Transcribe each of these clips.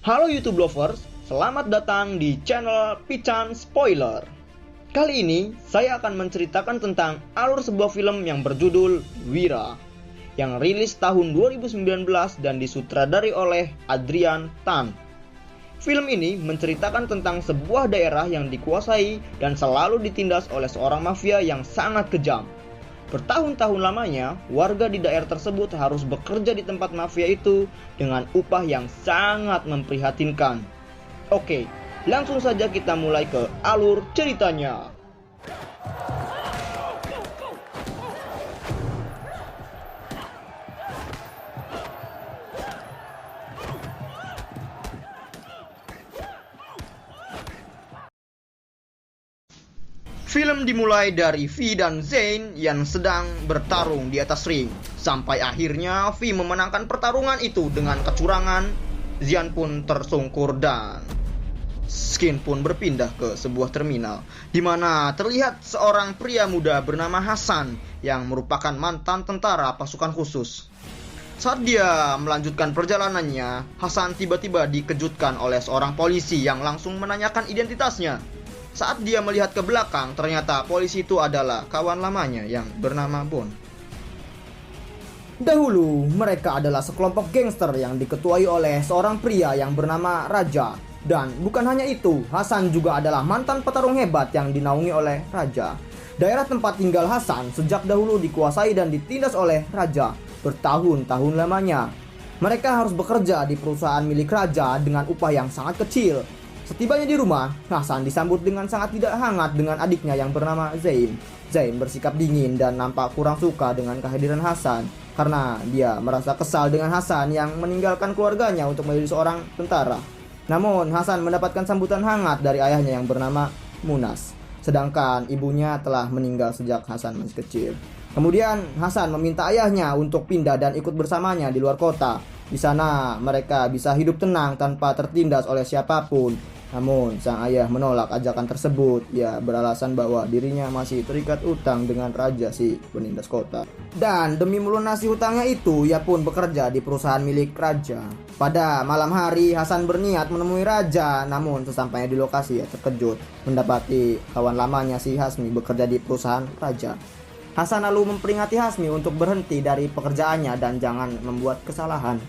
Halo YouTube lovers, selamat datang di channel Pican Spoiler. Kali ini saya akan menceritakan tentang alur sebuah film yang berjudul Wira, yang rilis tahun 2019 dan disutradari oleh Adrian Tan. Film ini menceritakan tentang sebuah daerah yang dikuasai dan selalu ditindas oleh seorang mafia yang sangat kejam. Bertahun-tahun lamanya, warga di daerah tersebut harus bekerja di tempat mafia itu dengan upah yang sangat memprihatinkan. Oke, langsung saja kita mulai ke alur ceritanya. Film dimulai dari V dan Zain yang sedang bertarung di atas ring. Sampai akhirnya V memenangkan pertarungan itu dengan kecurangan. Zian pun tersungkur dan Skin pun berpindah ke sebuah terminal, di mana terlihat seorang pria muda bernama Hasan yang merupakan mantan tentara pasukan khusus. Saat dia melanjutkan perjalanannya, Hasan tiba-tiba dikejutkan oleh seorang polisi yang langsung menanyakan identitasnya. Saat dia melihat ke belakang, ternyata polisi itu adalah kawan lamanya yang bernama Bon. Dahulu, mereka adalah sekelompok gangster yang diketuai oleh seorang pria yang bernama Raja. Dan bukan hanya itu, Hasan juga adalah mantan petarung hebat yang dinaungi oleh Raja. Daerah tempat tinggal Hasan sejak dahulu dikuasai dan ditindas oleh Raja bertahun-tahun lamanya. Mereka harus bekerja di perusahaan milik Raja dengan upah yang sangat kecil. Setibanya di rumah, Hasan disambut dengan sangat tidak hangat dengan adiknya yang bernama Zain. Zain bersikap dingin dan nampak kurang suka dengan kehadiran Hasan karena dia merasa kesal dengan Hasan yang meninggalkan keluarganya untuk menjadi seorang tentara. Namun Hasan mendapatkan sambutan hangat dari ayahnya yang bernama Munas, sedangkan ibunya telah meninggal sejak Hasan masih kecil. Kemudian Hasan meminta ayahnya untuk pindah dan ikut bersamanya di luar kota. Di sana mereka bisa hidup tenang tanpa tertindas oleh siapapun. Namun sang ayah menolak ajakan tersebut. Ia beralasan bahwa dirinya masih terikat utang dengan raja si penindas kota. Dan demi melunasi hutangnya itu, ia pun bekerja di perusahaan milik raja. Pada malam hari, Hasan berniat menemui raja. Namun sesampainya di lokasi, ia terkejut mendapati kawan lamanya si Hasmi bekerja di perusahaan raja. Hasan lalu memperingati Hasmi untuk berhenti dari pekerjaannya dan jangan membuat kesalahan.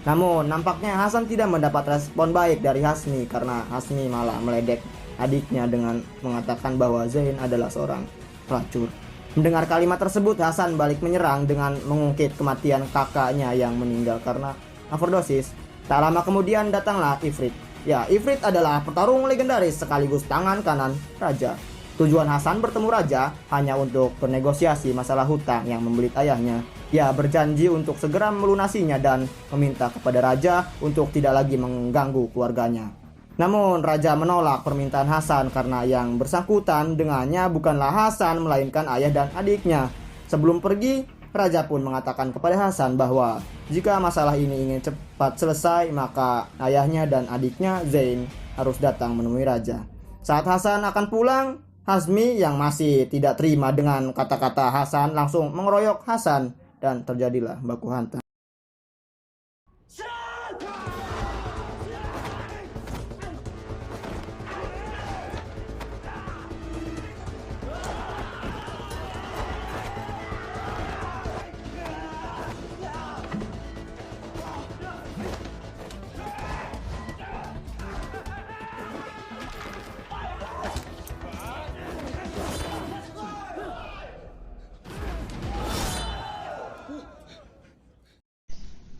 Namun nampaknya Hasan tidak mendapat respon baik dari Hasmi karena Hasmi malah meledek adiknya dengan mengatakan bahwa Zain adalah seorang pelacur. Mendengar kalimat tersebut, Hasan balik menyerang dengan mengungkit kematian kakaknya yang meninggal karena overdosis. Tak lama kemudian datanglah Ifrit. Ya, Ifrit adalah petarung legendaris sekaligus tangan kanan raja. Tujuan Hasan bertemu raja hanya untuk bernegosiasi masalah hutang yang membelit ayahnya. Ia berjanji untuk segera melunasinya dan meminta kepada raja untuk tidak lagi mengganggu keluarganya. Namun raja menolak permintaan Hasan karena yang bersangkutan dengannya bukanlah Hasan melainkan ayah dan adiknya. Sebelum pergi, raja pun mengatakan kepada Hasan bahwa jika masalah ini ingin cepat selesai, maka ayahnya dan adiknya Zain harus datang menemui raja. Saat Hasan akan pulang, Hasmi yang masih tidak terima dengan kata-kata Hasan langsung mengeroyok Hasan dan terjadilah baku hantam.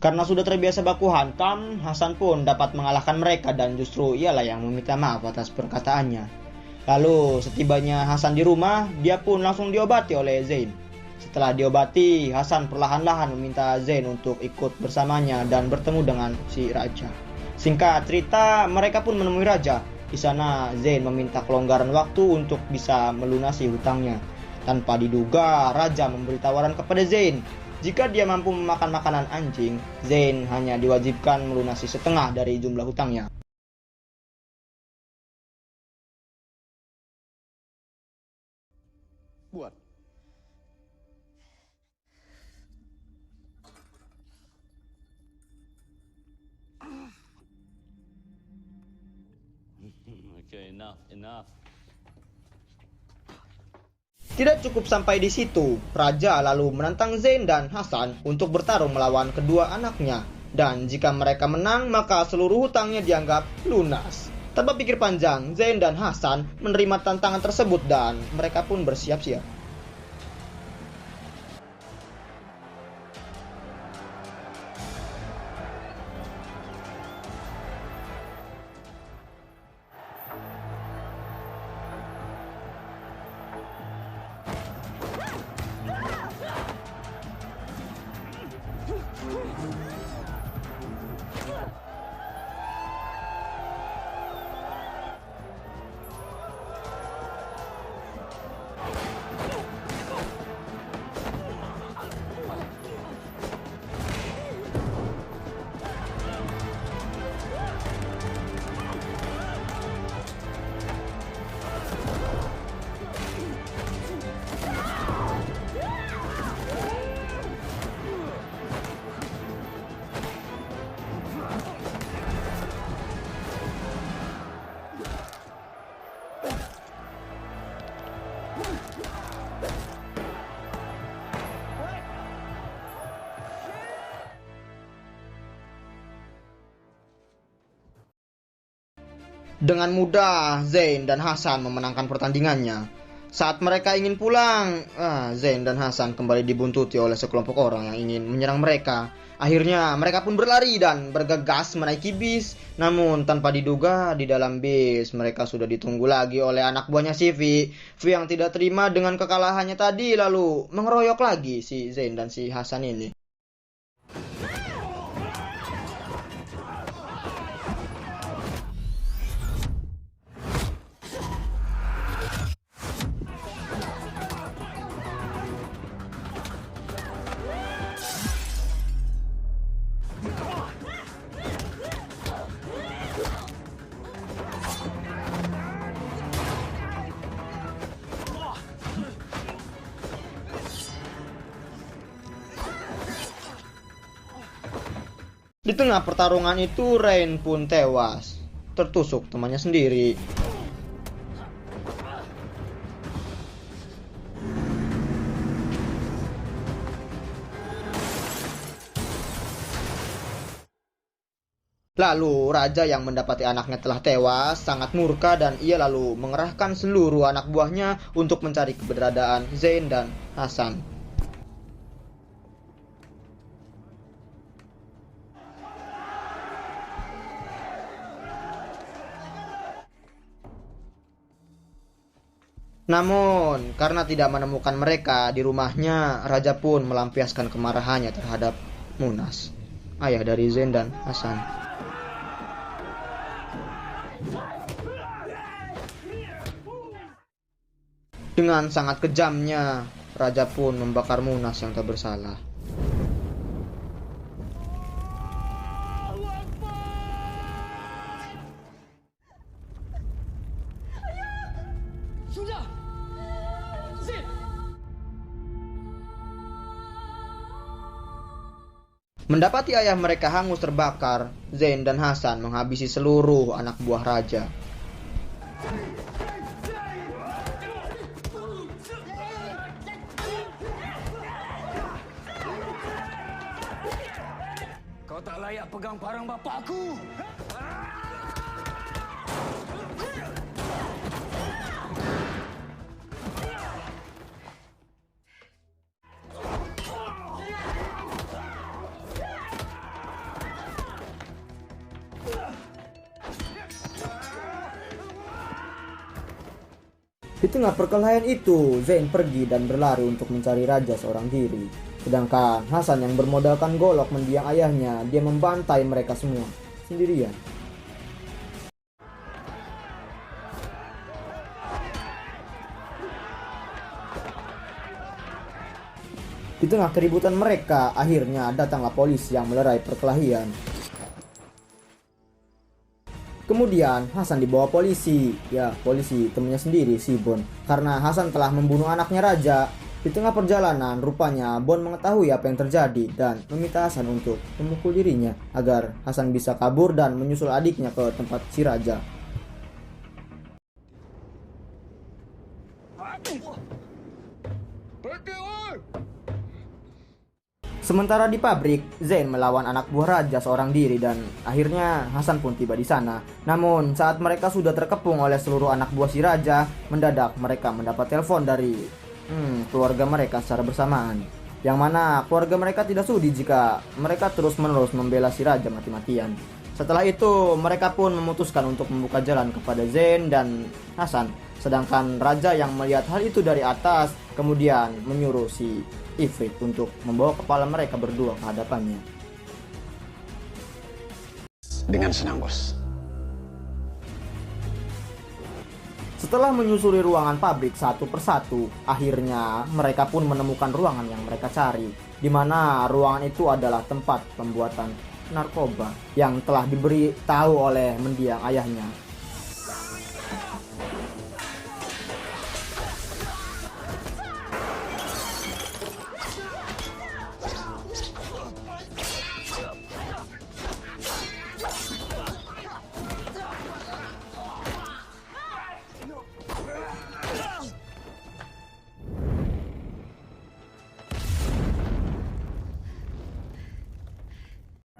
Karena sudah terbiasa baku hantam, Hasan pun dapat mengalahkan mereka dan justru ialah yang meminta maaf atas perkataannya. Lalu setibanya Hasan di rumah, dia pun langsung diobati oleh Zain. Setelah diobati, Hasan perlahan-lahan meminta Zain untuk ikut bersamanya dan bertemu dengan si raja. Singkat cerita, mereka pun menemui raja. Di sana, Zain meminta kelonggaran waktu untuk bisa melunasi hutangnya. Tanpa diduga, raja memberi tawaran kepada Zain. Jika dia mampu memakan makanan anjing, Zain hanya diwajibkan melunasi setengah dari jumlah hutangnya. Buat. Okay, enough. Tidak cukup sampai di situ, raja lalu menantang Zain dan Hasan untuk bertarung melawan kedua anaknya. Dan jika mereka menang, maka seluruh hutangnya dianggap lunas. Tanpa pikir panjang, Zain dan Hasan menerima tantangan tersebut dan mereka pun bersiap-siap. Dengan mudah, Zain dan Hasan memenangkan pertandingannya. Saat mereka ingin pulang, Zain dan Hasan kembali dibuntuti oleh sekelompok orang yang ingin menyerang mereka. Akhirnya, mereka pun berlari dan bergegas menaiki bis. Namun, tanpa diduga, di dalam bis mereka sudah ditunggu lagi oleh anak buahnya si V. V yang tidak terima dengan kekalahannya tadi, lalu mengeroyok lagi si Zain dan si Hasan ini. Di tengah pertarungan itu, Rain pun tewas, tertusuk temannya sendiri. Lalu, raja yang mendapati anaknya telah tewas sangat murka dan ia lalu mengerahkan seluruh anak buahnya untuk mencari keberadaan Zain dan Hasan. Namun, karena tidak menemukan mereka di rumahnya, raja pun melampiaskan kemarahannya terhadap Munas, ayah dari Zain dan Hasan. Dengan sangat kejamnya, raja pun membakar Munas yang tak bersalah. Sudah! Zain! Mendapati ayah mereka hangus terbakar, Zain dan Hasan menghabisi seluruh anak buah raja. Kau tak layak pegang parang bapakku! Di tengah perkelahian itu, Zain pergi dan berlari untuk mencari raja seorang diri. Sedangkan Hasan yang bermodalkan golok mendiang ayahnya, dia membantai mereka semua. sendirian. Di tengah keributan mereka, akhirnya datanglah polisi yang melerai perkelahian. Kemudian Hasan dibawa polisi, polisi temannya sendiri, si Bon, karena Hasan telah membunuh anaknya raja. Di tengah perjalanan, rupanya Bon mengetahui apa yang terjadi dan meminta Hasan untuk memukul dirinya agar Hasan bisa kabur dan menyusul adiknya ke tempat si raja. Sementara di pabrik, Zain melawan anak buah raja seorang diri dan akhirnya Hasan pun tiba di sana. Namun saat mereka sudah terkepung oleh seluruh anak buah si raja, mendadak mereka mendapat telepon dari keluarga mereka secara bersamaan. Yang mana keluarga mereka tidak sudi jika mereka terus-menerus membela si raja mati-matian. Setelah itu mereka pun memutuskan untuk membuka jalan kepada Zain dan Hasan. Sedangkan raja yang melihat hal itu dari atas kemudian menyuruh si Ifrit untuk membawa kepala mereka berdua ke hadapannya. Dengan senang, bos. Setelah menyusuri ruangan pabrik satu persatu, akhirnya mereka pun menemukan ruangan yang mereka cari, di mana ruangan itu adalah tempat pembuatan narkoba yang telah diberi tahu oleh mendiang ayahnya.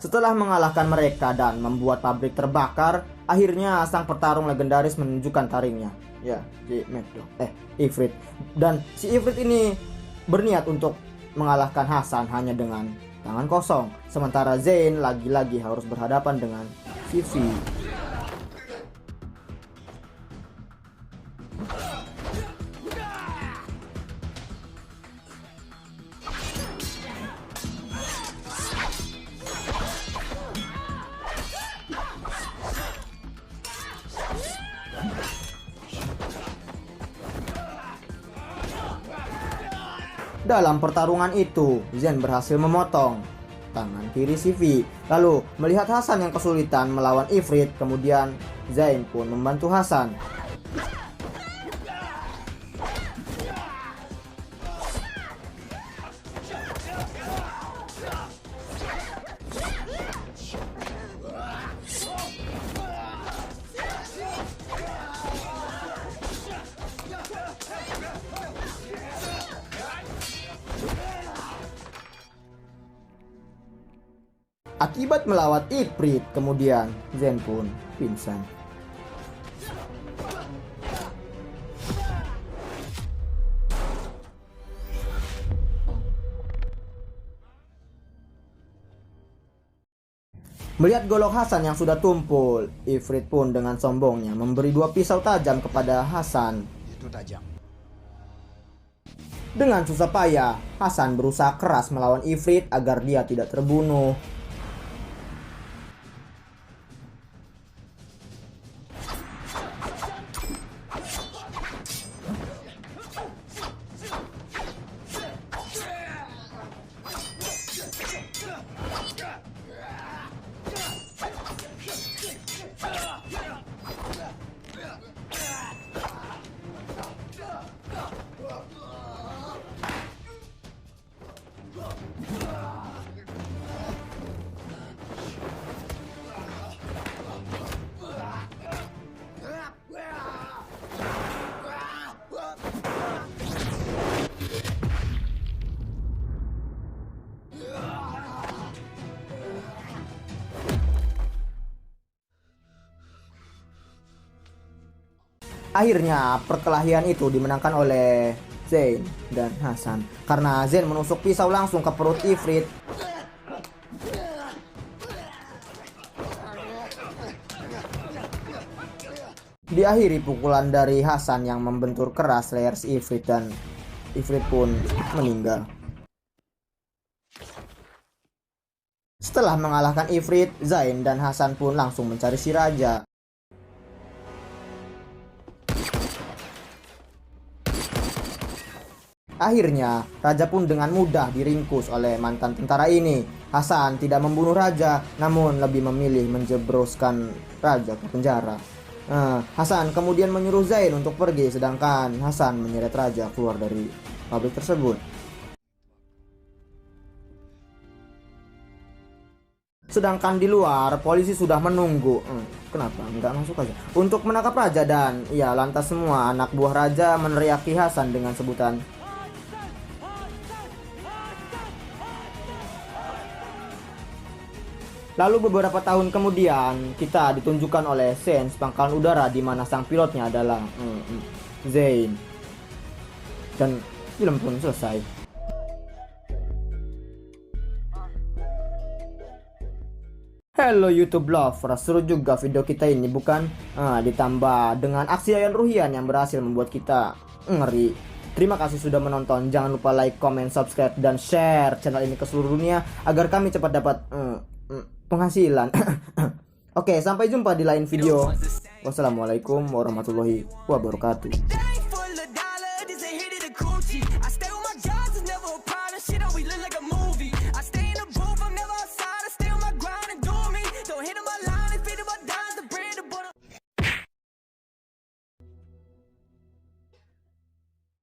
Setelah mengalahkan mereka dan membuat pabrik terbakar, akhirnya sang petarung legendaris menunjukkan taringnya. Si Ifrit. Dan si Ifrit ini berniat untuk mengalahkan Hasan hanya dengan tangan kosong. Sementara Zain lagi-lagi harus berhadapan dengan Vivi. Dalam pertarungan itu, Zain berhasil memotong tangan kiri Vivi. Lalu melihat Hasan yang kesulitan melawan Ifrit, kemudian Zain pun membantu Hasan. Akibat melawat Ifrit, kemudian Zain pun pingsan. Melihat golok Hasan yang sudah tumpul, Ifrit pun dengan sombongnya memberi 2 pisau tajam kepada Hasan. Itu tajam. Dengan susah payah, Hasan berusaha keras melawan Ifrit agar dia tidak terbunuh. Akhirnya perkelahian itu dimenangkan oleh Zain dan Hasan karena Zain menusuk pisau langsung ke perut Ifrit. Diakhiri pukulan dari Hasan yang membentur keras leher si Ifrit dan Ifrit pun meninggal. Setelah mengalahkan Ifrit, Zain dan Hasan pun langsung mencari si raja. Akhirnya, raja pun dengan mudah diringkus oleh mantan tentara ini. Hasan tidak membunuh raja, namun lebih memilih menjebloskan raja ke penjara. Hasan kemudian menyuruh Zain untuk pergi, sedangkan Hasan menyeret raja keluar dari pabrik tersebut. Sedangkan di luar, polisi sudah menunggu. Kenapa? Nggak masuk aja. Untuk menangkap raja, dan ya lantas semua anak buah raja meneriaki Hasan dengan sebutan Lalu beberapa tahun kemudian, kita ditunjukkan oleh scenes pangkalan udara di mana sang pilotnya adalah Zain. Dan film pun selesai. Hello YouTube lovers, seru juga video kita ini bukan? Ditambah dengan aksi Yayan Ruhian yang berhasil membuat kita ngeri. Terima kasih sudah menonton, jangan lupa like, comment, subscribe, dan share channel ini ke seluruh dunia agar kami cepat dapat penghasilan. Oke, sampai jumpa di lain video. Wassalamualaikum warahmatullahi wabarakatuh.